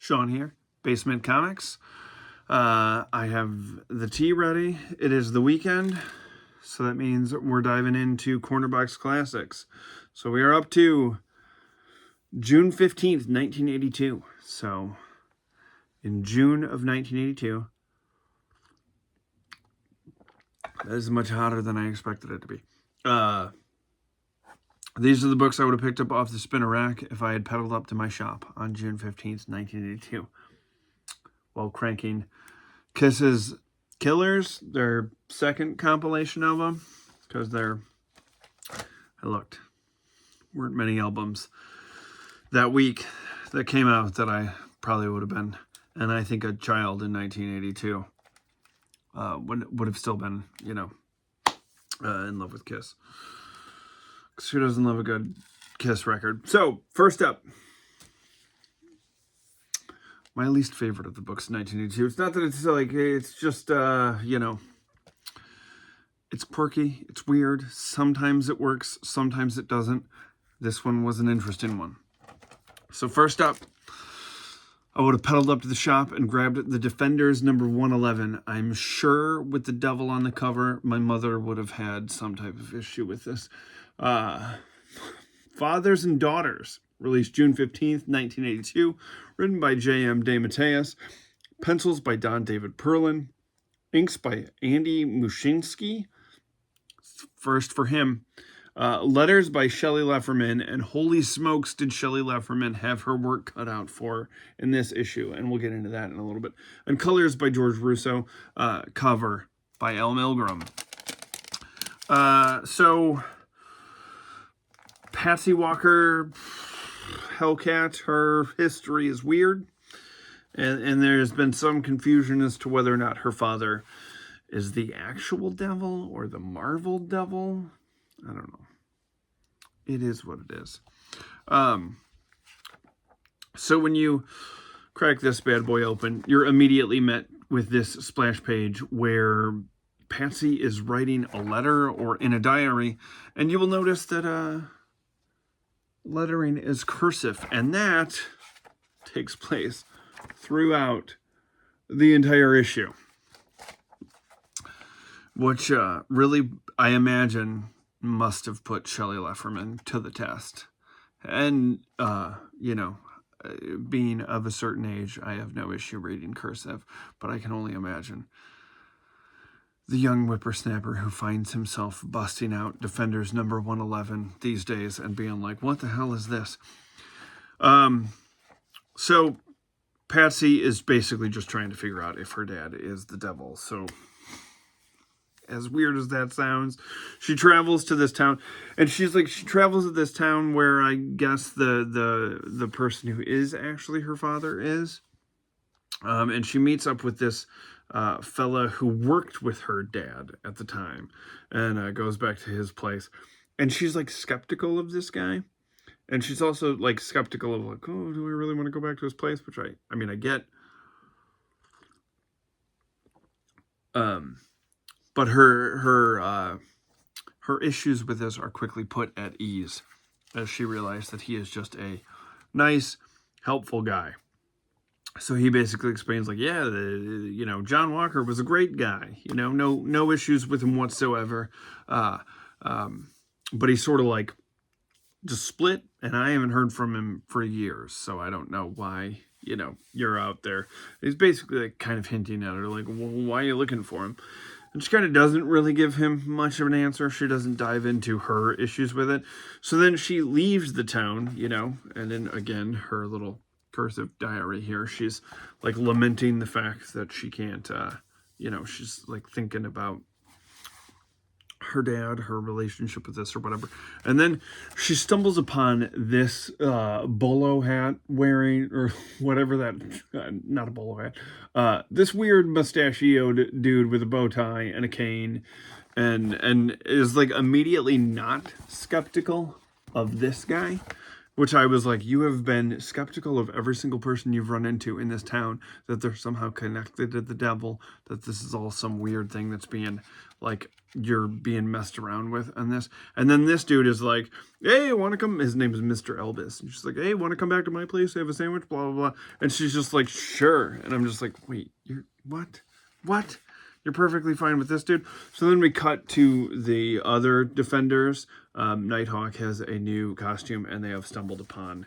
Sean here, BaseMint Comics. I have the tea ready. It is the weekend, so that means we're diving into Corner Box Classics. So we are up to June 15th, 1982. So in June of 1982, that is much hotter than I expected it to be. These are the books I would have picked up off the spinner rack if I had pedaled up to my shop on June 15th, 1982. While cranking Kiss's Killers, their second compilation album, because weren't many albums that week that came out that I probably would have been, and I think a child in 1982 would have still been, in love with Kiss. Because who doesn't love a good Kiss record? So, first up, my least favorite of the books in 1982. It's not that it's like, it's just, it's quirky, it's weird. Sometimes it works, sometimes it doesn't. This one was an interesting one. So first up, I would have pedaled up to the shop and grabbed the Defenders number 111. I'm sure with the devil on the cover, my mother would have had some type of issue with this. Fathers and Daughters, released June 15th, 1982, written by J.M. DeMatteis, pencils by Don David Perlin, inks by Andy Muschinsky, first for him, letters by Shelley Lefferman, and holy smokes did Shelley Lefferman have her work cut out for in this issue, and we'll get into that in a little bit, and colors by George Russo, cover by L. Milgram. So Patsy Walker, Hellcat, her history is weird. And there's been some confusion as to whether or not her father is the actual devil or the Marvel devil. I don't know. It is what it is. So when you crack this bad boy open, you're immediately met with this splash page where Patsy is writing a letter or in a diary, and you will notice that lettering is cursive, and that takes place throughout the entire issue, which really, I imagine, must have put Shelley Lefferman to the test. And, being of a certain age, I have no issue reading cursive, but I can only imagine the young whippersnapper who finds himself busting out Defenders number 111 these days and being like, what the hell is this? So Patsy is basically just trying to figure out if her dad is the devil. So as weird as that sounds, she travels to this town, and she travels to this town where I guess the person who is actually her father is. And she meets up with this fella who worked with her dad at the time, and goes back to his place. And she's skeptical of this guy. And she's also skeptical of oh, do we really want to go back to his place? Which I get. But her issues with this are quickly put at ease as she realized that he is just a nice, helpful guy. So he basically explains John Walker was a great guy, no issues with him whatsoever. But he's sort of just split, and I haven't heard from him for years, so I don't know why, you're out there. He's basically kind of hinting at her, well, why are you looking for him? And she kind of doesn't really give him much of an answer. She doesn't dive into her issues with it. So then she leaves the town, and then again, her little cursive diary here, she's lamenting the fact that she can't, she's thinking about her dad, her relationship with this or whatever. And then she stumbles upon this bolo hat wearing, or whatever that, not a bolo hat, this weird mustachioed dude with a bow tie and a cane, and is immediately not skeptical of this guy, which I was you have been skeptical of every single person you've run into in this town, that they're somehow connected to the devil, that this is all some weird thing that's being like you're being messed around with on this. And then this dude is like, hey, want to come? His name is Mr. Elvis. And she's like, hey, want to come back to my place? Have a sandwich, blah, blah, blah. And she's just like, sure. And I'm just like, wait, you're what? What? You're perfectly fine with this dude? So then we cut to the other defenders. Nighthawk has a new costume, and they have stumbled upon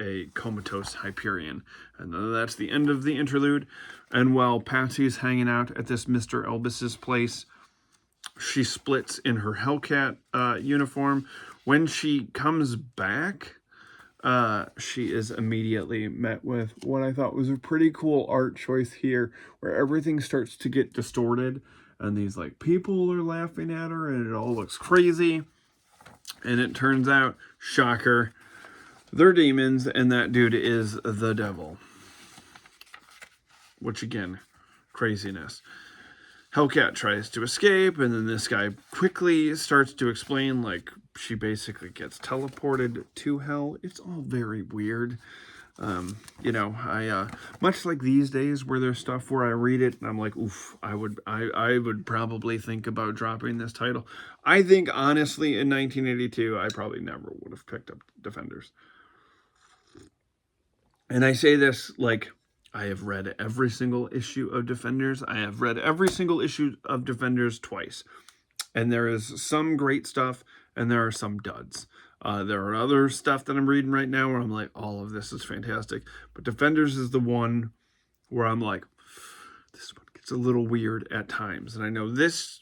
a comatose Hyperion. And that's the end of the interlude. And while Patsy's hanging out at this Mr. Elvis's place, she splits in her Hellcat uniform. When she comes back, she is immediately met with what I thought was a pretty cool art choice here, where everything starts to get distorted, and these like people are laughing at her, and it all looks crazy. And it turns out, shocker, they're demons, and that dude is the devil. Which again, craziness. Hellcat tries to escape, and then this guy quickly starts to explain, like, she basically gets teleported to hell. It's all very weird. You know, I much like these days where there's stuff where I read it and I'm like, oof, I would probably think about dropping this title. I think, honestly, in 1982, I probably never would have picked up Defenders. And I say this like, I have read every single issue of Defenders. I have read every single issue of Defenders twice. And there is some great stuff, and there are some duds. There are other stuff that I'm reading right now where I'm like, all of this is fantastic. But Defenders is the one where I'm like, this one gets a little weird at times. And I know this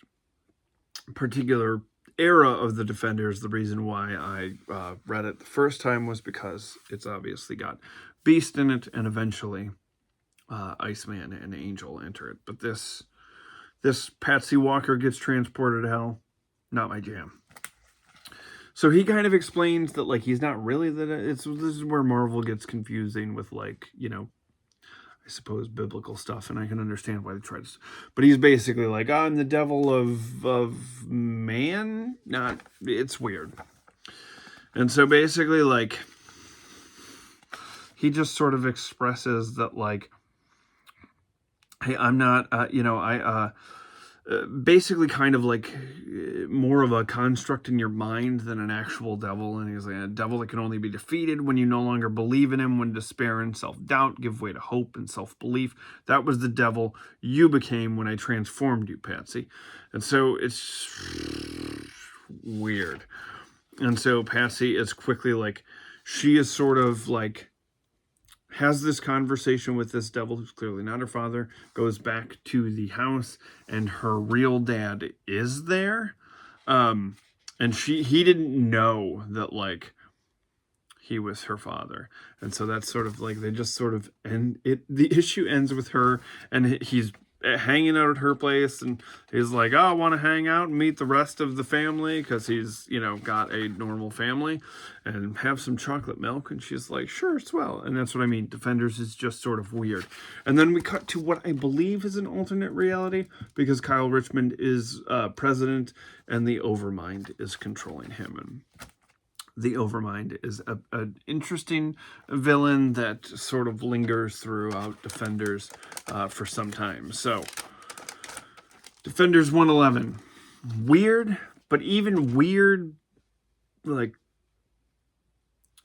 particular era of the Defenders, the reason why I read it the first time was because it's obviously got Beast in it, and eventually Iceman and Angel enter it. But this Patsy Walker gets transported to hell. Not my jam. So he kind of explains that, like, he's not really that. This is where Marvel gets confusing with, like, you know, I suppose biblical stuff, and I can understand why they try to. But he's basically like, I'm the devil of man. It's weird. And so basically, like, he just sort of expresses that, like, hey, I'm not, you know, basically kind of like more of a construct in your mind than an actual devil. And he's like a devil that can only be defeated when you no longer believe in him, when despair and self-doubt give way to hope and self-belief. That was the devil you became when I transformed you, Patsy. And so it's weird. And so Patsy is quickly like, she is sort of like, has this conversation with this devil who's clearly not her father, goes back to the house, and her real dad is there. And he didn't know that, like, he was her father. And so that's sort of like, they just sort of end it. The issue ends with her, and he's hanging out at her place, and he's like, oh, I want to hang out and meet the rest of the family, because he's, you know, got a normal family, and have some chocolate milk. And she's like, sure, swell. And that's what I mean. Defenders is just sort of weird. And then we cut to what I believe is an alternate reality, because Kyle Richmond is president, and the Overmind is controlling him. And the Overmind is an interesting villain that sort of lingers throughout Defenders for some time. So, Defenders 111. Weird, but even weird, like,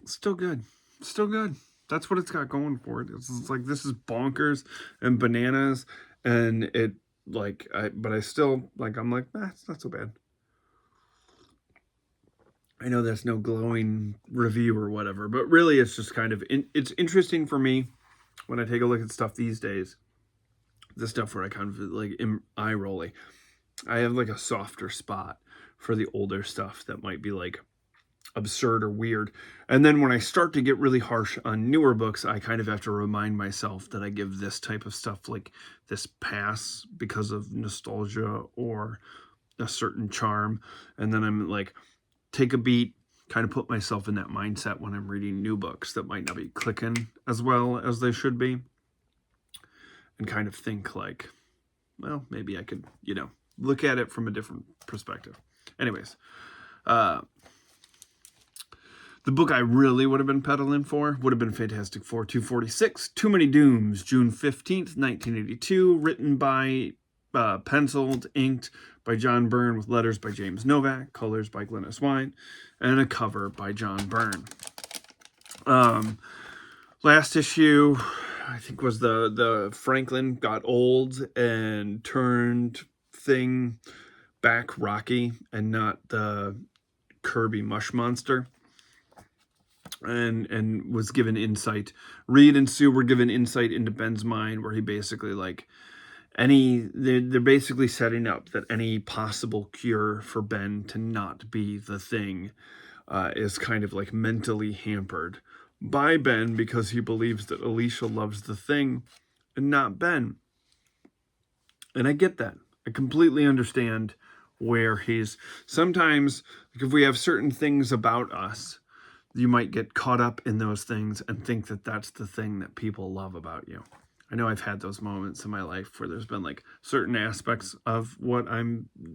still good. Still good. That's what it's got going for it. It's like, this is bonkers and bananas, and it, like, but I still, like, I'm like, it's not so bad. I know that's no glowing review or whatever, but really it's just kind of, it's interesting for me when I take a look at stuff these days, the stuff where I kind of like eye rolling. I have like a softer spot for the older stuff that might be like absurd or weird. And then when I start to get really harsh on newer books, I kind of have to remind myself that I give this type of stuff like this pass because of nostalgia or a certain charm. And then I'm like, take a beat, kind of put myself in that mindset when I'm reading new books that might not be clicking as well as they should be, and kind of think like, well, maybe I could, you know, look at it from a different perspective. Anyways, the book I really would have been pedaling for would have been Fantastic Four 246, Too Many Dooms, June 15th, 1982, written by, penciled, inked by John Byrne with letters by James Novak, colors by Glynis Wine, and a cover by John Byrne. Last issue, I think, was the Franklin got old and turned thing back Rocky and not the Kirby Mush Monster. And was given insight. Reed and Sue were given insight into Ben's mind, where he basically they're basically setting up that any possible cure for Ben to not be the thing is kind of like mentally hampered by Ben, because he believes that Alicia loves the thing and not Ben. And I get that. I completely understand where he's sometimes, like, if we have certain things about us, you might get caught up in those things and think that that's the thing that people love about you. I know I've had those moments in my life where there's been like certain aspects of what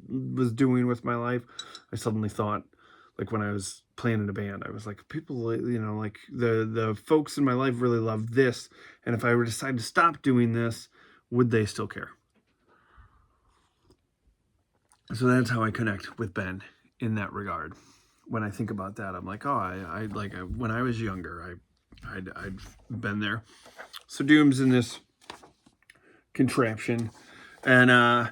was doing with my life. I suddenly thought, like when I was playing in a band, I was like, people, like the folks in my life really love this. And if I were to decide to stop doing this, would they still care? So that's how I connect with Ben in that regard. When I think about that, I'm like, oh, when I was younger, I'd been there. So Doom's in this contraption, and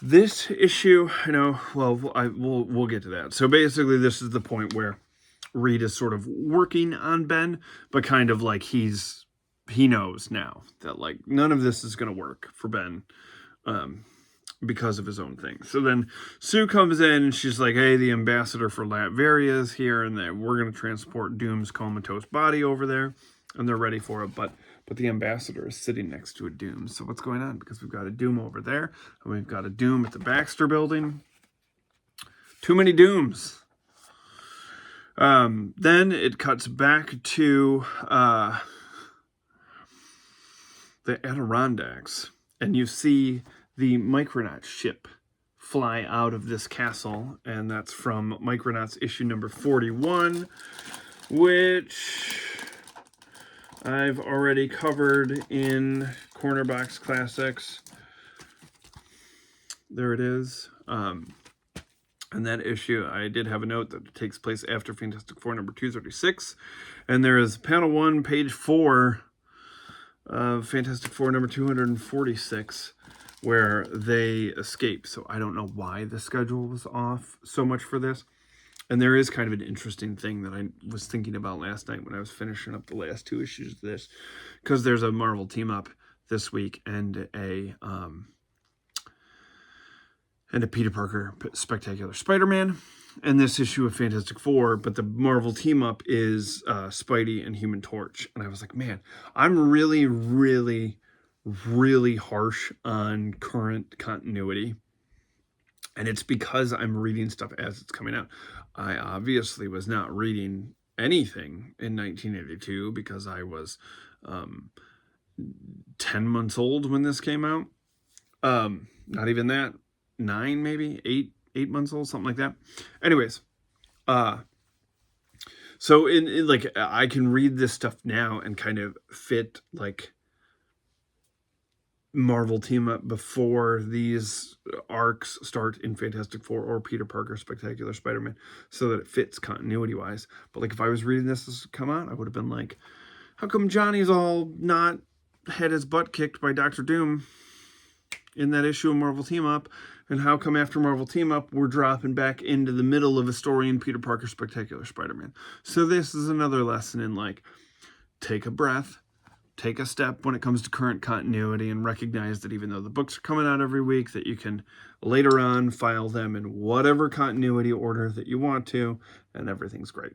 this issue, we'll get to that. So basically, this is the point where Reed is sort of working on Ben, but kind of like he knows now that like none of this is going to work for Ben. Because of his own thing. So then Sue comes in and she's like, hey, the ambassador for Latveria is here, and we're going to transport Doom's comatose body over there, and they're ready for it, but the ambassador is sitting next to a Doom. So what's going on? Because we've got a Doom over there, and we've got a Doom at the Baxter building. Too many Dooms. Then it cuts back to the Adirondacks, and you see the Micronauts ship fly out of this castle, and that's from Micronauts issue number 41, which I've already covered in Corner Box Classics. There it is. And that issue, I did have a note that it takes place after Fantastic Four number 236, and there is panel 1, page 4 of Fantastic Four number 246, where they escape. So I don't know why the schedule was off so much for this. And there is kind of an interesting thing that I was thinking about last night when I was finishing up the last 2 issues of this, because there's a Marvel team up this week and a Peter Parker Spectacular Spider-Man and this issue of Fantastic Four, but the Marvel team up is Spidey and Human Torch. And I was like, man, I'm really, really, really harsh on current continuity, and it's because I'm reading stuff as it's coming out. I obviously was not reading anything in 1982 because I was 10 months old when this came out. Not even that, 9 maybe, 8 months old, something like that. Anyways, so in like I can read this stuff now and kind of fit like Marvel team up before these arcs start in Fantastic Four or Peter Parker Spectacular Spider-Man, so that it fits continuity wise. But like if I was reading this as it come out, I would have been like, how come Johnny's all not had his butt kicked by Dr. Doom in that issue of Marvel team up, and how come after Marvel team up we're dropping back into the middle of a story in Peter Parker Spectacular Spider-Man? So this is another lesson in like, take a breath, take a step when it comes to current continuity, and recognize that even though the books are coming out every week, that you can later on file them in whatever continuity order that you want to, and everything's great.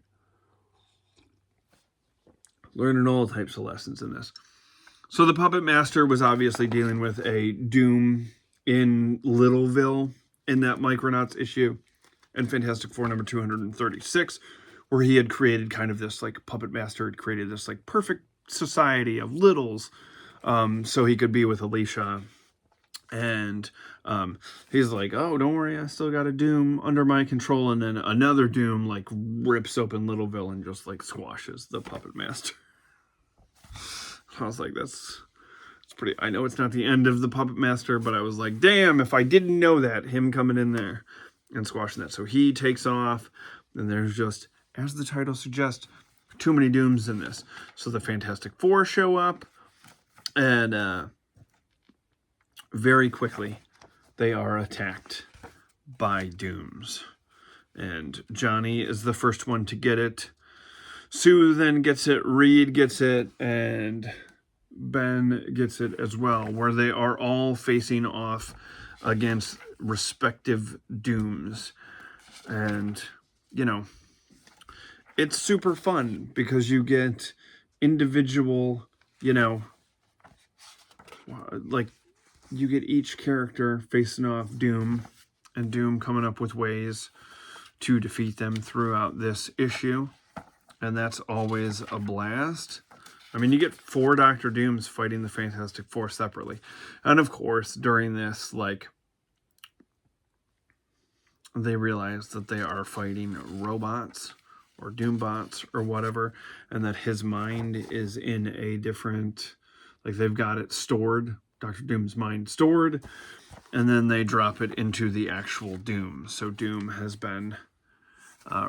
Learning all types of lessons in this. So the Puppet Master was obviously dealing with a Doom in Littleville in that Micronauts issue, and Fantastic Four number 236, where he had created kind of this, like, Puppet Master had created this, like, perfect society of littles, so he could be with Alicia. And he's like, oh, don't worry, I still got a Doom under my control. And then another Doom like rips open Littleville and just like squashes the Puppet Master. I was like, that's It's pretty, I know it's not the end of the Puppet Master, but I was like, damn, if I didn't know that, him coming in there and squashing that. So he takes off, and there's just, as the title suggests, too many Dooms in this. So the Fantastic Four show up, and very quickly they are attacked by Dooms. And Johnny is the first one to get it. Sue then gets it, Reed gets it, and Ben gets it as well, where they are all facing off against respective Dooms. And, you know, it's super fun because you get individual, you know, like, you get each character facing off Doom, and Doom coming up with ways to defeat them throughout this issue. And that's always a blast. I mean, you get 4 Doctor Dooms fighting the Fantastic Four separately. And of course, during this, like, they realize that they are fighting robots or Doombots or whatever, and that his mind is in a different, like, they've got it stored, Doctor Doom's mind stored, and then they drop it into the actual Doom. So Doom has been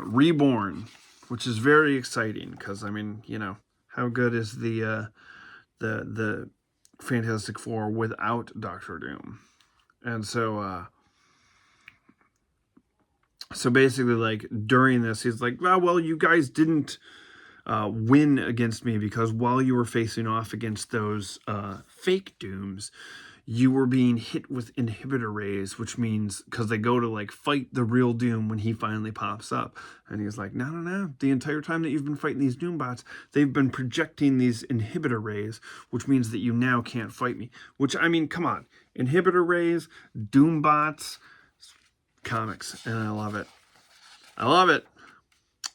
reborn, which is very exciting because, I mean, you know, how good is the Fantastic Four without Doctor Doom? And so so basically, like, during this, he's like, well, you guys didn't win against me because while you were facing off against those fake Dooms, you were being hit with inhibitor rays, which means, because they go to, like, fight the real Doom when he finally pops up. And he's like, no. The entire time that you've been fighting these Doombots, they've been projecting these inhibitor rays, which means that you now can't fight me. Which, I mean, come on. Inhibitor rays, Doombots, comics. And I love it. I love it.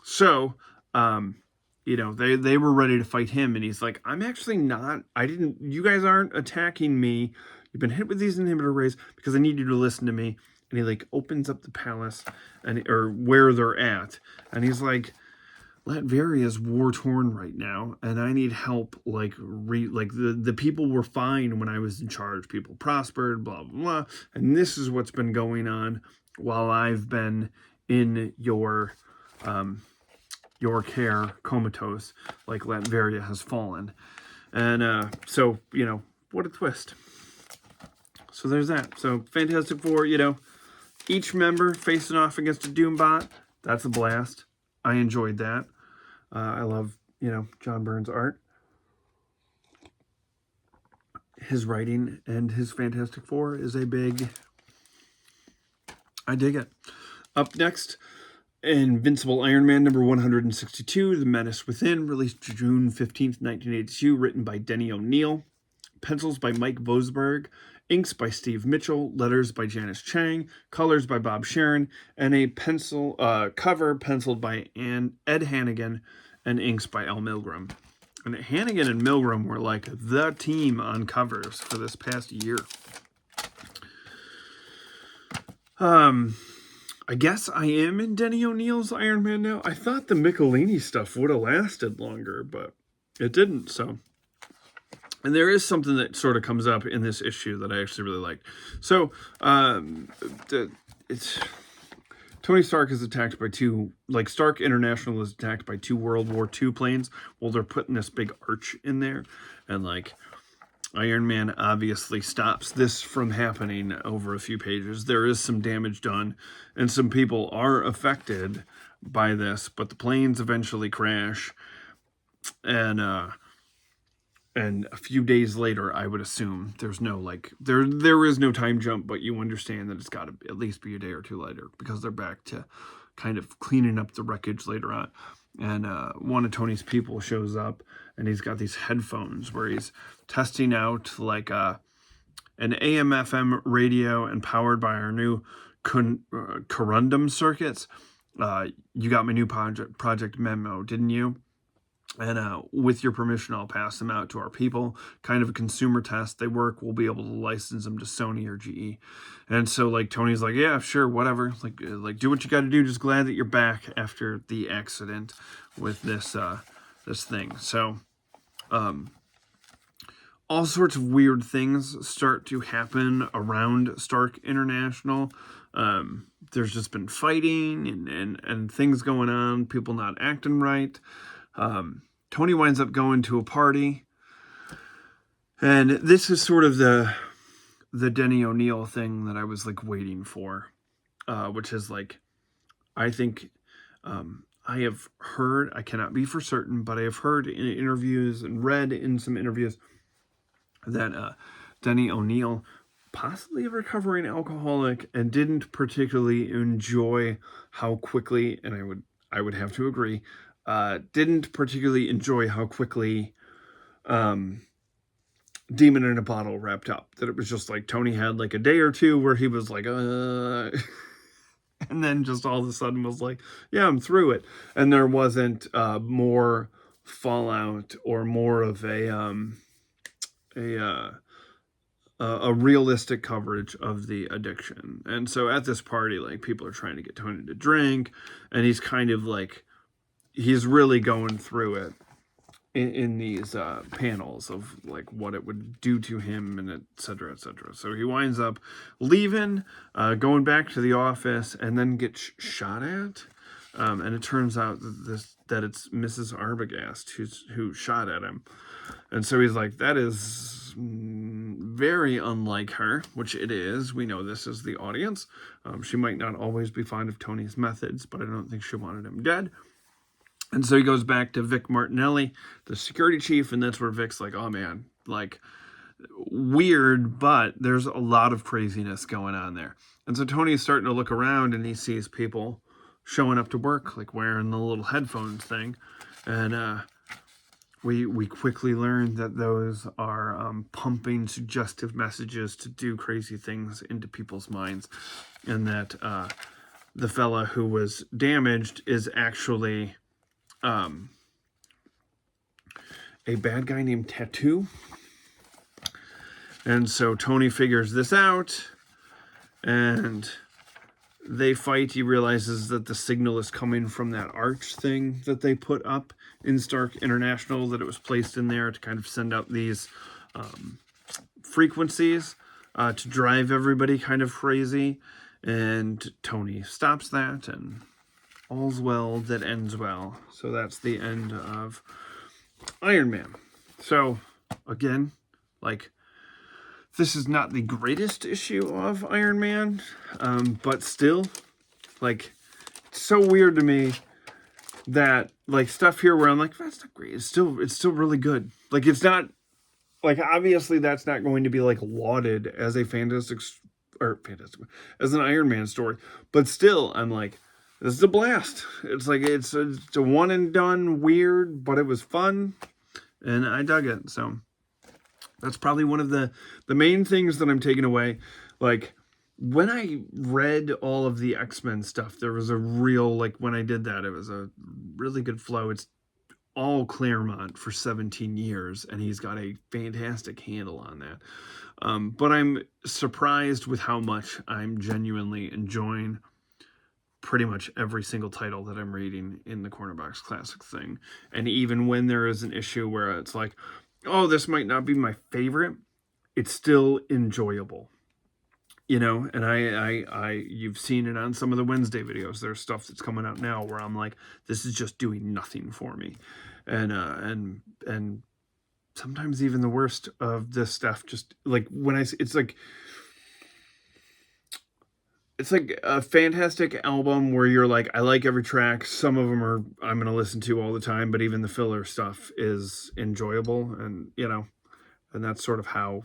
So, you know, they were ready to fight him. And he's like, I'm actually not. You guys aren't attacking me. You've been hit with these inhibitor rays because I need you to listen to me. And he, like, opens up the palace, or where they're at. And he's like, Latveria's war-torn right now, and I need help, like, the people were fine when I was in charge. People prospered, blah, blah, blah. And this is what's been going on while I've been in your care, comatose, like Latveria has fallen. And so, you know, what a twist. So there's that. So Fantastic Four, you know, each member facing off against a Doombot. That's a blast. I enjoyed that. I love, you know, John Byrne's art, his writing, and his Fantastic Four is a big, I dig it. Up next, Invincible Iron Man number 162, The Menace Within, released June 15th, 1982, written by Denny O'Neil, pencils by Mike Vosberg, inks by Steve Mitchell, letters by Janice Chang, colors by Bob Sharon, and a cover penciled by Ed Hannigan, and inks by Al Milgrom. And Hannigan and Milgrom were like the team on covers for this past year. I guess I am in Denny O'Neil's Iron Man now. I thought the Michelini stuff would have lasted longer, but it didn't, so. And there is something that sort of comes up in this issue that I actually really liked. So, Tony Stark is attacked by Stark International is attacked by 2 World War II planes. Well, they're putting this big arch in there. And, like, Iron Man obviously stops this from happening over a few pages. There is some damage done, and some people are affected by this, but the planes eventually crash. And a few days later, I would assume, there's no, like, there is no time jump, but you understand that it's got to at least be a day or two later, because they're back to kind of cleaning up the wreckage later on. And one of Tony's people shows up, and he's got these headphones where he's testing out, like, an AM/FM radio, and powered by our new corundum circuits. You got my new project memo, didn't you? And with your permission, I'll pass them out to our people. Kind of a consumer test. They work. We'll be able to license them to Sony or GE. And so, like, Tony's like, yeah, sure, whatever. Like do what you got to do. Just glad that you're back after the accident with this thing. So, all sorts of weird things start to happen around Stark International. There's just been fighting and things going on, people not acting right. Tony winds up going to a party. And this is sort of the Denny O'Neil thing that I was like waiting for, which is like, I think I have heard, I cannot be for certain, but I have heard in interviews and read in some interviews that Denny O'Neil, possibly a recovering alcoholic, and didn't particularly enjoy how quickly, and I would have to agree, didn't particularly enjoy how quickly Demon in a Bottle wrapped up. That it was just like Tony had like a day or two where he was like, and then just all of a sudden was like, yeah, I'm through it. And there wasn't more fallout or more of a realistic coverage of the addiction. And so at this party, like, people are trying to get Tony to drink, and he's kind of like, he's really going through it in these panels of like what it would do to him, and et cetera, et cetera. So he winds up leaving, going back to the office, and then gets shot at. And it turns out that it's Mrs. Arbogast who shot at him. And so he's like, that is very unlike her, which it is. We know this as the audience. She might not always be fond of Tony's methods, but I don't think she wanted him dead. And so he goes back to Vic Martinelli, the security chief, and that's where Vic's like, oh man, like, weird, but there's a lot of craziness going on there. And so Tony's starting to look around, and he sees people showing up to work, like wearing the little headphones thing. And we quickly learn that those are pumping suggestive messages to do crazy things into people's minds. And that the fella who was damaged is actually a bad guy named Tattoo. And so Tony figures this out, and they fight. He realizes that the signal is coming from that arch thing that they put up in Stark International, that it was placed in there to kind of send out these frequencies to drive everybody kind of crazy. And Tony stops that, and all's well that ends well. So that's the end of Iron Man. So again, like, this is not the greatest issue of Iron Man, but still, like, it's so weird to me that, like, stuff here where I'm like, that's not great. It's still really good. Like, it's not, like, obviously that's not going to be like lauded as a as an Iron Man story, but still, I'm like, this is a blast. It's like, it's a one and done weird, but it was fun, and I dug it. So that's probably one of the main things that I'm taking away. Like, when I read all of the X-Men stuff, there was a real, like, when I did that, it was a really good flow. It's all Claremont for 17 years, and he's got a fantastic handle on that. But I'm surprised with how much I'm genuinely enjoying pretty much every single title that I'm reading in the Corner Box Classic thing. And even when there is an issue where it's like, oh, this might not be my favorite, it's still enjoyable, you know. And I you've seen it on some of the Wednesday videos. There's stuff that's coming out now where I'm like, this is just doing nothing for me. And sometimes even the worst of this stuff, just like when it's like a fantastic album where you're like, I like every track. Some of them I'm going to listen to all the time, but even the filler stuff is enjoyable. And, you know, and that's sort of how,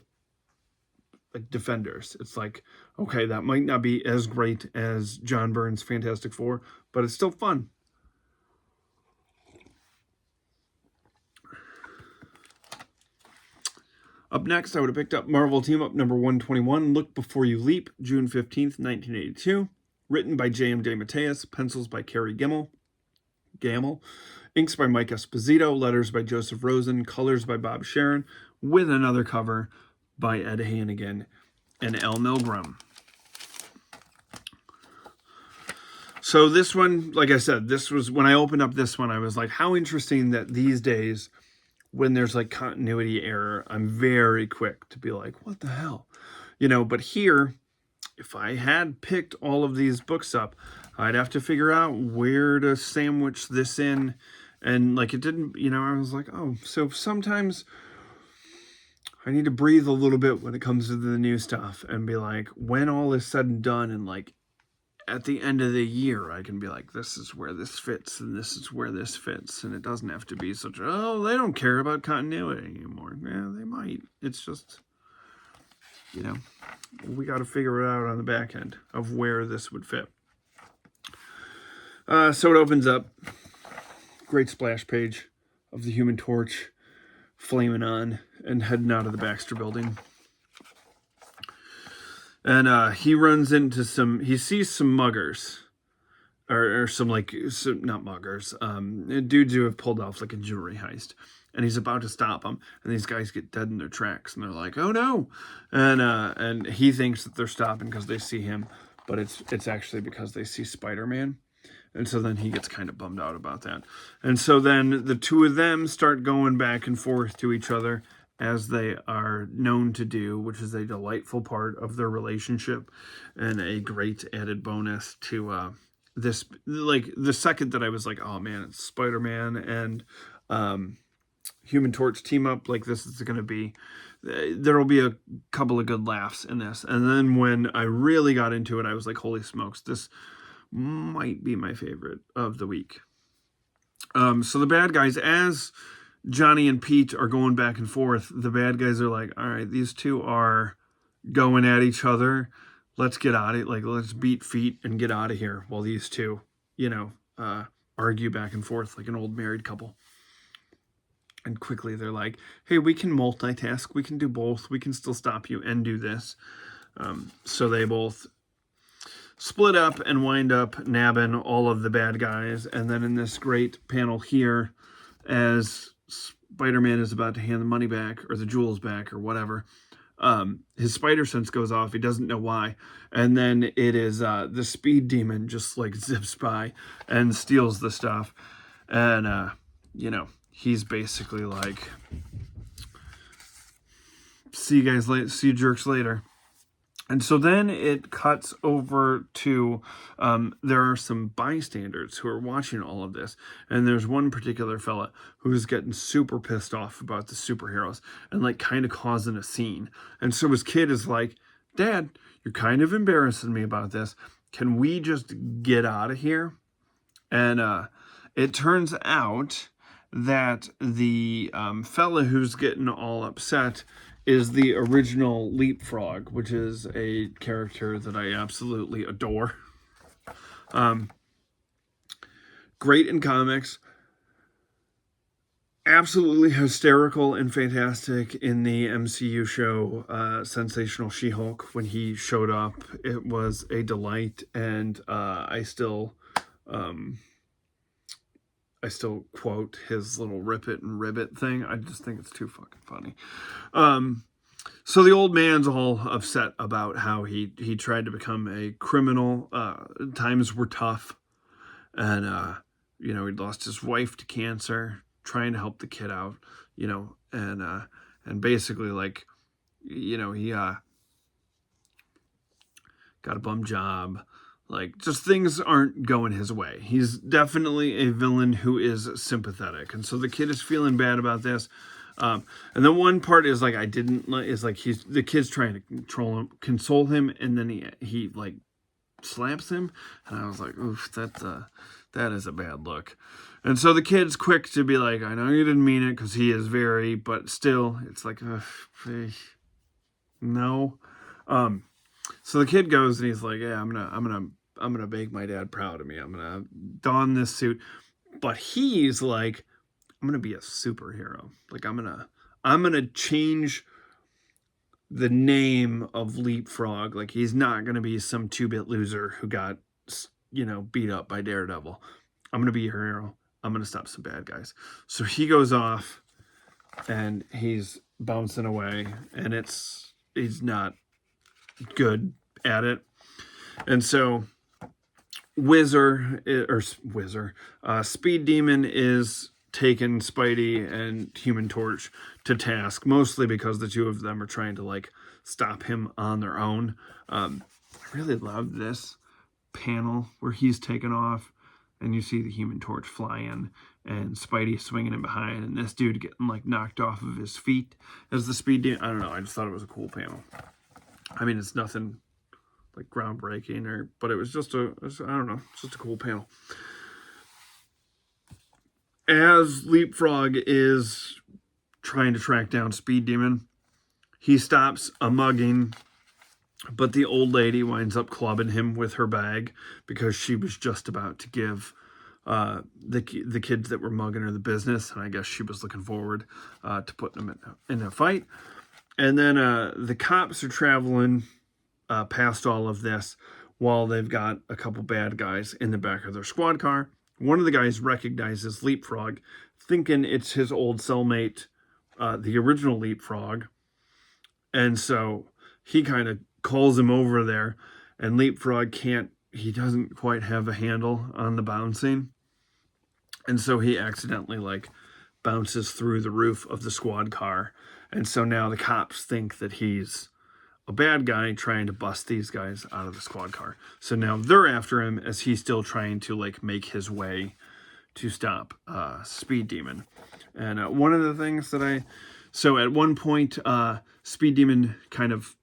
like, Defenders, it's like, okay, that might not be as great as John Byrne's Fantastic Four, but it's still fun. Up next, I would have picked up Marvel Team Up number 121, Look Before You Leap, June 15th, 1982. Written by J.M. DeMatteis, pencils by Kerry Gamble, inks by Mike Esposito, letters by Joseph Rosen, colors by Bob Sharon, with another cover by Ed Hannigan and Al Milgrom. So this one, like I said, this was, when I opened up this one, I was like, how interesting that these days when there's like continuity error, I'm very quick to be like, what the hell? You know, but here, if I had picked all of these books up, I'd have to figure out where to sandwich this in. And like, it didn't, you know, I was like, oh, so sometimes I need to breathe a little bit when it comes to the new stuff and be like, when all is said and done, and like at the end of the year, I can be like, this is where this fits and this is where this fits. And it doesn't have to be such, oh, they don't care about continuity anymore. Yeah, they might. It's just, you know, we got to figure it out on the back end of where this would fit. So it opens up. Great splash page of the Human Torch flaming on and heading out of the Baxter building. And he runs into he sees some muggers. Or some, like, not muggers. Dudes who have pulled off, like, a jewelry heist. And he's about to stop them. And these guys get dead in their tracks. And they're like, oh, no. And he thinks that they're stopping because they see him. But it's actually because they see Spider-Man. And so then he gets kind of bummed out about that. And so then the two of them start going back and forth to each other, as they are known to do, which is a delightful part of their relationship and a great added bonus to this. Like, the second that I was like, oh man, it's Spider-Man and Human Torch team up, like, this is going to be, there will be a couple of good laughs in this. And then when I really got into it, I was like, holy smokes, this might be my favorite of the week. So the bad guys, as Johnny and Pete are going back and forth, the bad guys are like, all right, these two are going at each other. Let's get out of it. Like, let's beat feet and get out of here while these two, you know, argue back and forth like an old married couple. And quickly they're like, hey, we can multitask. We can do both. We can still stop you and do this. So they both split up and wind up nabbing all of the bad guys. And then in this great panel here, as Spider-Man is about to hand the money back or the jewels back or whatever, his spider sense goes off. He doesn't know why. And then it is the speed demon just like zips by and steals the stuff. And, you know, he's basically like, see you guys later, see you jerks later. And so then it cuts over to, there are some bystanders who are watching all of this. And there's one particular fella who's getting super pissed off about the superheroes and like kind of causing a scene. And so his kid is like, Dad, you're kind of embarrassing me about this. Can we just get out of here? And it turns out that the fella who's getting all upset is the original Leapfrog, which is a character that I absolutely adore. Great in comics. Absolutely hysterical and fantastic in the MCU show Sensational She-Hulk. When he showed up, it was a delight, and I still quote his little rip it and ribbit thing. I just think it's too fucking funny. So the old man's all upset about how he tried to become a criminal. Times were tough. And, you know, he'd lost his wife to cancer, trying to help the kid out, you know, and basically, like, you know, he got a bum job. Like, just things aren't going his way. He's definitely a villain who is sympathetic. And so the kid is feeling bad about this. And then one part is like, the kid's trying to console him. And then he like slaps him. And I was like, oof, that is a bad look. And so the kid's quick to be like, I know you didn't mean it, because he is very, but still it's like, no. So the kid goes and he's like, yeah, I'm gonna make my dad proud of me. I'm gonna don this suit. But he's like, I'm gonna be a superhero. Like, I'm gonna change the name of Leapfrog. Like, he's not gonna be some 2-bit loser who got, you know, beat up by Daredevil. I'm gonna be a hero. I'm gonna stop some bad guys. So he goes off and he's bouncing away, and he's not good at it. And so Speed Demon is taken Spidey and Human Torch to task, mostly because the two of them are trying to like stop him on their own. I really love this panel where he's taken off and you see the Human Torch fly in and Spidey swinging in behind and this dude getting like knocked off of his feet as the Speed Demon. I don't know, I just thought it was a cool panel. I mean, it's nothing like groundbreaking, but it was just I don't know, it's just a cool panel. As Leapfrog is trying to track down Speed Demon, he stops a mugging, but the old lady winds up clubbing him with her bag because she was just about to give the kids that were mugging her the business, and I guess she was looking forward to putting them in a fight. And then the cops are traveling past all of this while they've got a couple bad guys in the back of their squad car. One of the guys recognizes Leapfrog, thinking it's his old cellmate, the original Leapfrog. And so he kind of calls him over there, and Leapfrog he doesn't quite have a handle on the bouncing. And so he accidentally like bounces through the roof of the squad car. And so now the cops think that he's a bad guy trying to bust these guys out of the squad car. So now they're after him as he's still trying to like make his way to stop Speed Demon. And one of the things that so at one point, Speed Demon kind of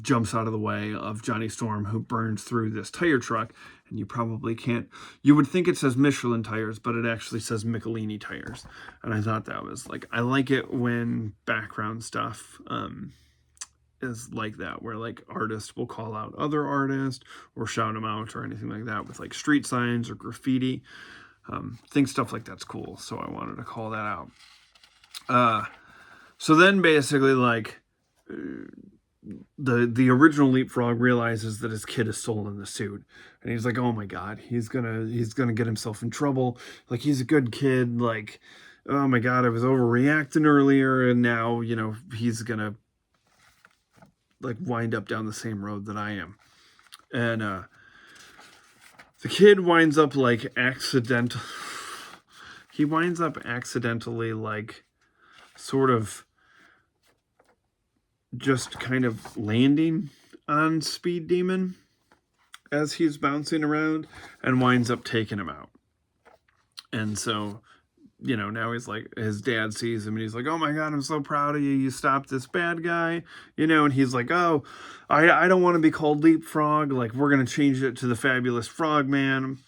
jumps out of the way of Johnny Storm, who burns through this tire truck. And you probably can't, you would think it says Michelin tires, but it actually says Michelini tires. And I thought that was like, I like it when background stuff is like that, where like artists will call out other artists or shout them out or anything like that with like street signs or graffiti. Think stuff like that's cool. So I wanted to call that out. So then basically like the original Leapfrog realizes that his kid has stolen the suit, and he's like, oh my god, he's gonna get himself in trouble. Like, he's a good kid. Like, oh my god, I was overreacting earlier, and now, you know, he's gonna like wind up down the same road that I am. And the kid winds up like accidentally like sort of just kind of landing on Speed Demon as he's bouncing around and winds up taking him out. And so, you know, now he's like, his dad sees him and he's like, oh my god, I'm so proud of you. You stopped this bad guy, you know, and he's like, oh, I don't want to be called Leapfrog. Like, we're going to change it to the Fabulous Frogman.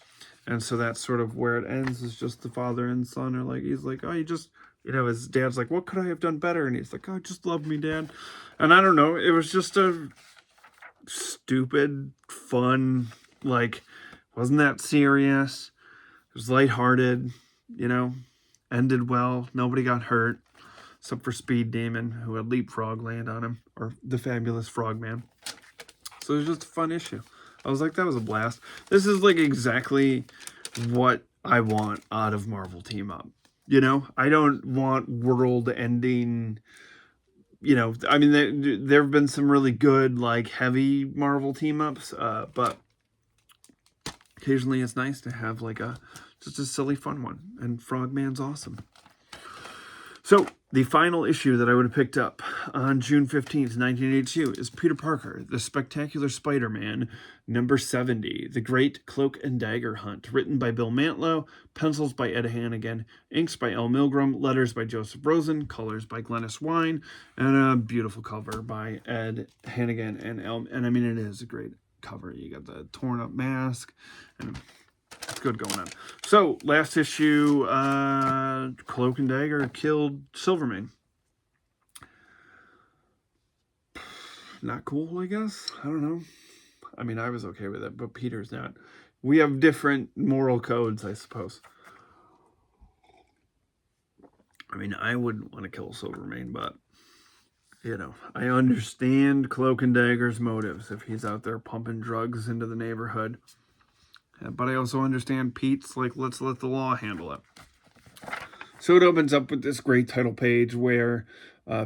And so that's sort of where it ends, is just the father and son are like, he's like, oh, you just, you know, his dad's like, what could I have done better? And he's like, oh, just love me, Dad. And I don't know, it was just a stupid, fun, like, wasn't that serious. It was lighthearted, you know, ended well. Nobody got hurt, except for Speed Demon, who had Leapfrog land on him, or the Fabulous Frogman. So it was just a fun issue. I was like, that was a blast. This is like exactly what I want out of Marvel Team Up. You know, I don't want world-ending, you know, I mean, there have been some really good, like, heavy Marvel team-ups, but occasionally it's nice to have, like, just a silly, fun one, and Frogman's awesome. So, the final issue that I would have picked up on June 15th, 1982 is Peter Parker, The Spectacular Spider-Man, number 70, The Great Cloak and Dagger Hunt, written by Bill Mantlo, pencils by Ed Hannigan, inks by L. Milgram, letters by Joseph Rosen, colors by Glennis Wine, and a beautiful cover by Ed Hannigan and I mean, it is a great cover. You got the torn up mask, and it's good going on. So, last issue, Cloak and Dagger killed Silvermane. Not cool, I guess? I don't know. I mean, I was okay with it, but Peter's not. We have different moral codes, I suppose. I mean, I wouldn't want to kill Silvermane, but, you know, I understand Cloak and Dagger's motives if he's out there pumping drugs into the neighborhood. But I also understand Pete's like, let's let the law handle it. So it opens up with this great title page where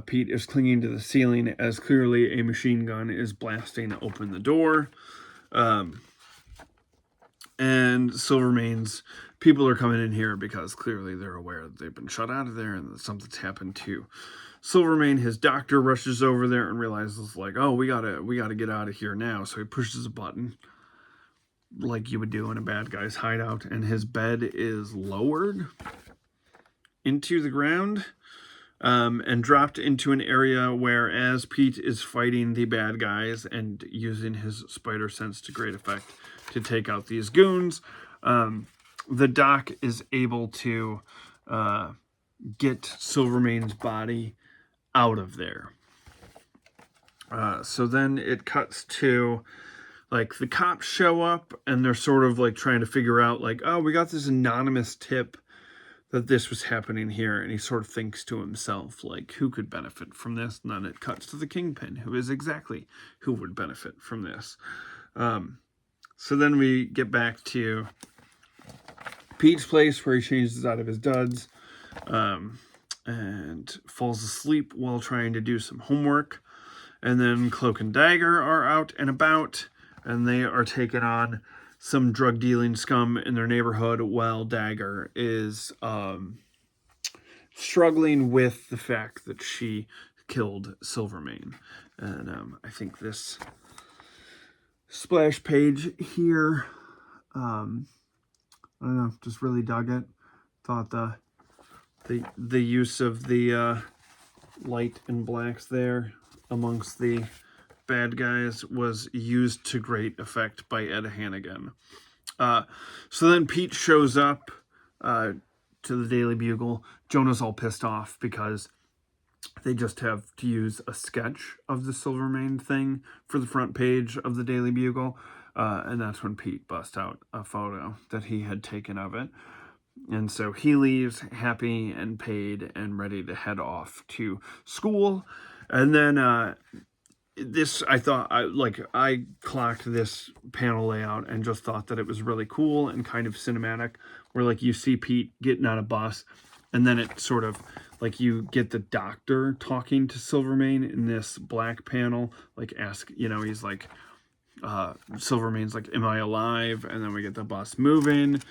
Pete is clinging to the ceiling as clearly a machine gun is blasting open the door. And Silvermane's people are coming in here because clearly they're aware that they've been shut out of there and that something's happened to Silvermane. His doctor rushes over there and realizes, like, oh, we gotta get out of here now. So he pushes a button like you would do in a bad guy's hideout, and his bed is lowered into the ground and dropped into an area where, as Pete is fighting the bad guys and using his spider sense to great effect to take out these goons, the doc is able to get Silvermane's body out of there. So then it cuts to, like, the cops show up and they're sort of like trying to figure out, like, oh, we got this anonymous tip that this was happening here, and he sort of thinks to himself, like, who could benefit from this? And then it cuts to the Kingpin, who is exactly who would benefit from this. So then we get back to Pete's place, where he changes out of his duds and falls asleep while trying to do some homework. And then Cloak and Dagger are out and about, and they are taking on some drug-dealing scum in their neighborhood, while Dagger is struggling with the fact that she killed Silvermane. And I think this splash page here, I don't know, just really dug it. Thought the use of the light and blacks there amongst the bad guys was used to great effect by Ed Hannigan. So then Pete shows up to the Daily Bugle. Jonah's all pissed off because they just have to use a sketch of the Silvermane thing for the front page of the Daily Bugle. And that's when Pete busts out a photo that he had taken of it. And so he leaves happy and paid and ready to head off to school. And then this, I thought, I clocked this panel layout and just thought that it was really cool and kind of cinematic, where, like, you see Pete getting on a bus, and then it sort of, like, you get the doctor talking to Silvermane in this black panel, like, he's like, Silvermane's like, am I alive? And then we get the bus moving,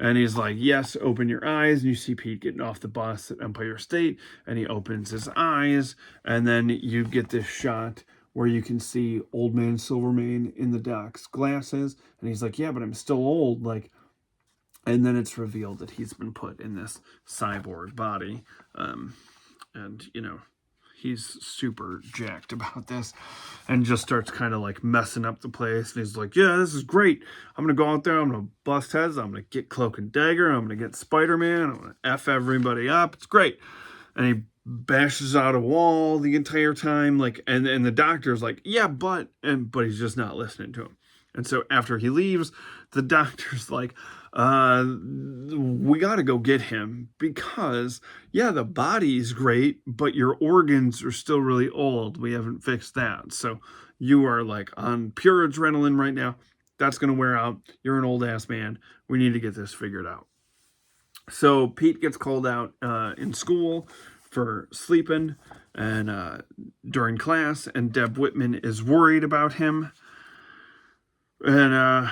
and he's like, yes, open your eyes. And you see Pete getting off the bus at Empire State, and he opens his eyes, and then you get this shot where you can see old man Silvermane in the doc's glasses, and he's like, yeah, but I'm still old, like, and then it's revealed that he's been put in this cyborg body, and, he's super jacked about this, and just starts kind of, like, messing up the place, and he's like, yeah, this is great, I'm gonna go out there, I'm gonna bust heads, I'm gonna get Cloak and Dagger, I'm gonna get Spider-Man, I'm gonna F everybody up, it's great, and he bashes out a wall the entire time, like, and the doctor's like, yeah, but he's just not listening to him. And so after he leaves, the doctor's like, we gotta go get him, because, yeah, the body's great, but your organs are still really old. We haven't fixed that. So you are, like, on pure adrenaline right now. That's gonna wear out. You're an old ass man. We need to get this figured out. So Pete gets called out in school for sleeping and during class, and Deb Whitman is worried about him, and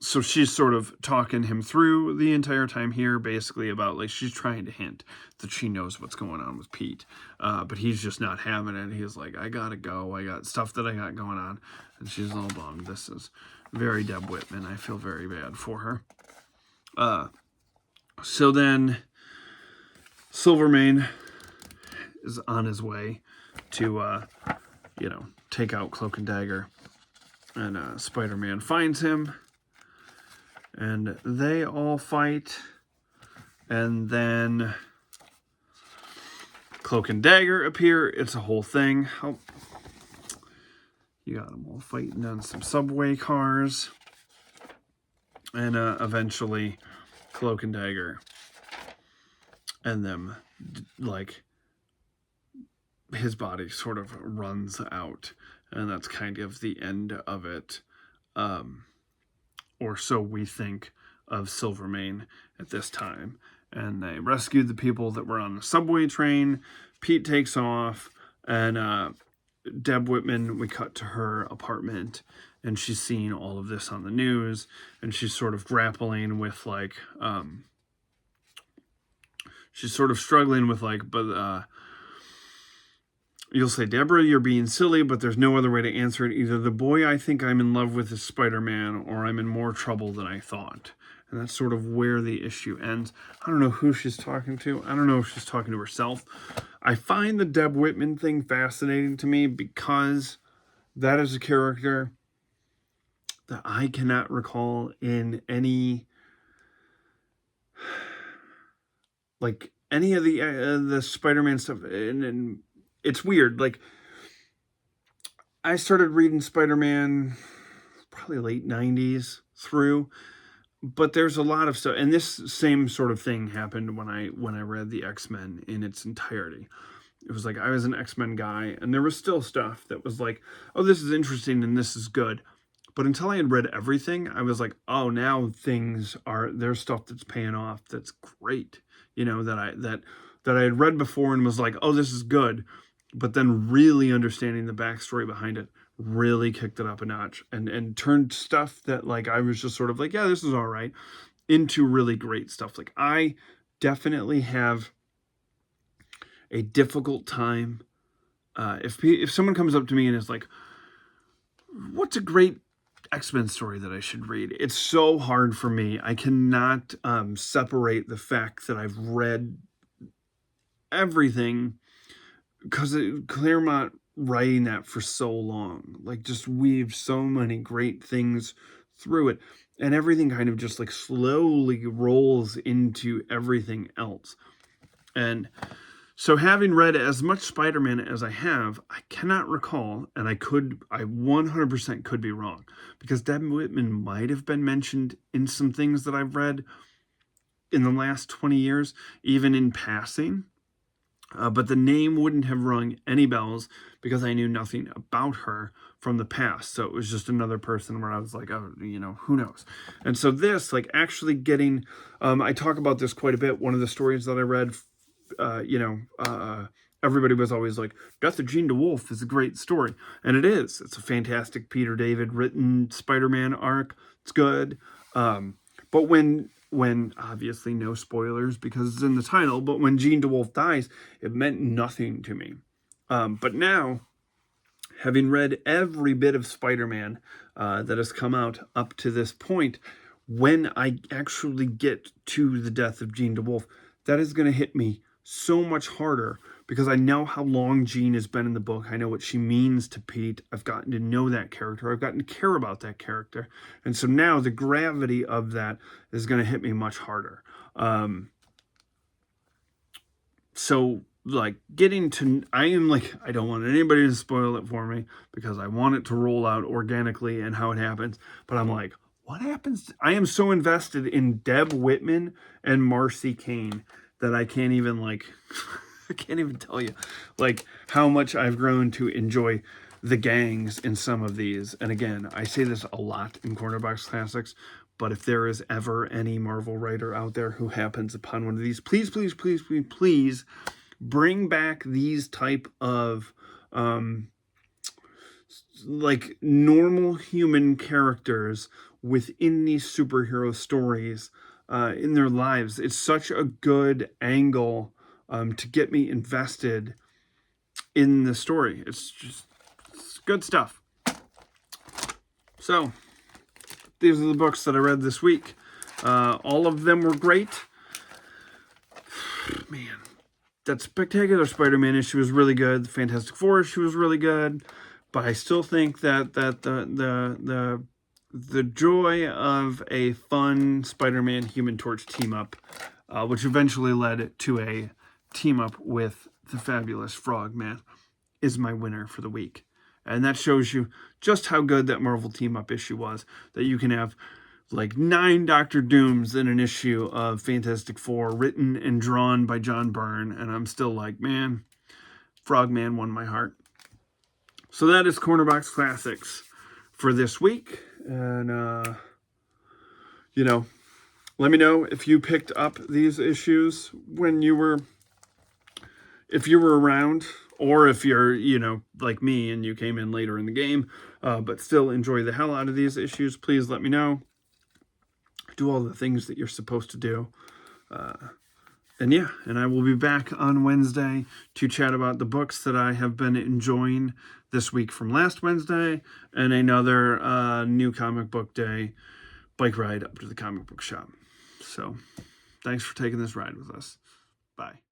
so she's sort of talking him through the entire time here, basically about, like, she's trying to hint that she knows what's going on with Pete, but he's just not having it. He's like, I gotta go, I got stuff that I got going on, and she's all bummed. This is very Deb Whitman. I feel very bad for her. So then Silvermane is on his way to, take out Cloak and Dagger. And Spider-Man finds him. And they all fight. And then Cloak and Dagger appear. It's a whole thing. Oh, you got them all fighting on some subway cars. And eventually Cloak and Dagger and them, like, his body sort of runs out, and that's kind of the end of it, or so we think of Silvermane at this time. And they rescued the people that were on the subway train. Pete takes off, and Deb Whitman, we cut to her apartment, and she's seeing all of this on the news, and she's sort of grappling with like, she's sort of struggling with like, but you'll say, Deborah, you're being silly, but there's no other way to answer it. Either the boy I think I'm in love with is Spider-Man, or I'm in more trouble than I thought. And that's sort of where the issue ends. I don't know who she's talking to. I don't know if she's talking to herself. I find the Deb Whitman thing fascinating to me because that is a character that I cannot recall in any of the Spider-Man stuff. And it's weird. Like, I started reading Spider-Man probably late 90s through, but there's a lot of stuff, and this same sort of thing happened when I read the X-Men in its entirety. It was like I was an X-Men guy, and there was still stuff that was like, oh, this is interesting and this is good. But until I had read everything, I was like, oh, now there's stuff that's paying off that's great. That I had read before and was like, oh, this is good. But then really understanding the backstory behind it really kicked it up a notch and turned stuff that like I was just sort of like, yeah, this is all right, into really great stuff. Like, I definitely have a difficult time if someone comes up to me and is like, what's a great X-Men story that I should read? It's so hard for me. I cannot separate the fact that I've read everything, because Claremont writing that for so long, like, just weaved so many great things through it, and everything kind of just like slowly rolls into everything else. And so, having read as much Spider-Man as I have, I cannot recall, and I 100% could be wrong, because Deb Whitman might have been mentioned in some things that I've read in the last 20 years, even in passing. But the name wouldn't have rung any bells because I knew nothing about her from the past. So it was just another person where I was like, oh, who knows? And so this, like, actually getting, I talk about this quite a bit. One of the stories that I read, everybody was always like, Death of Jean DeWolf is a great story. And it is. It's a fantastic Peter David written Spider-Man arc. It's good. But when obviously no spoilers because it's in the title, but when Jean DeWolf dies, it meant nothing to me. But now, having read every bit of Spider-Man that has come out up to this point, when I actually get to the death of Jean DeWolf, that is going to hit me so much harder because I know how long Jean has been in the book. I know what she means to Pete. I've gotten to know that character. I've gotten to care about that character. And so now the gravity of that is going to hit me much harder. So, like, I don't want anybody to spoil it for me because I want it to roll out organically and how it happens. But I'm like, what happens? I am so invested in Deb Whitman and Marcy Kane that I can't even, I can't even tell you, how much I've grown to enjoy the gangs in some of these. And again, I say this a lot in Cornerbox Classics, but if there is ever any Marvel writer out there who happens upon one of these, please, please, please, please, please bring back these type of, normal human characters within these superhero stories in their lives. It's such a good angle to get me invested in the story. It's good stuff. So, these are the books that I read this week. All of them were great. Man, that Spectacular Spider-Man issue was really good. The Fantastic Four issue was really good. But I still think that the joy of a fun Spider-Man Human Torch team-up, which eventually led to a team-up with the fabulous Frogman, is my winner for the week. And that shows you just how good that Marvel team-up issue was, that you can have 9 Doctor Dooms in an issue of Fantastic Four written and drawn by John Byrne, and I'm still like, man, Frogman won my heart. So that is Cornerbox Classics for this week. And, let me know if you picked up these issues when you were, if you were around, or if you're, you know, like me and you came in later in the game, but still enjoy the hell out of these issues, please let me know. Do all the things that you're supposed to do. And yeah, and I will be back on Wednesday to chat about the books that I have been enjoying this week from last Wednesday, and another new comic book day bike ride up to the comic book shop. So thanks for taking this ride with us. Bye.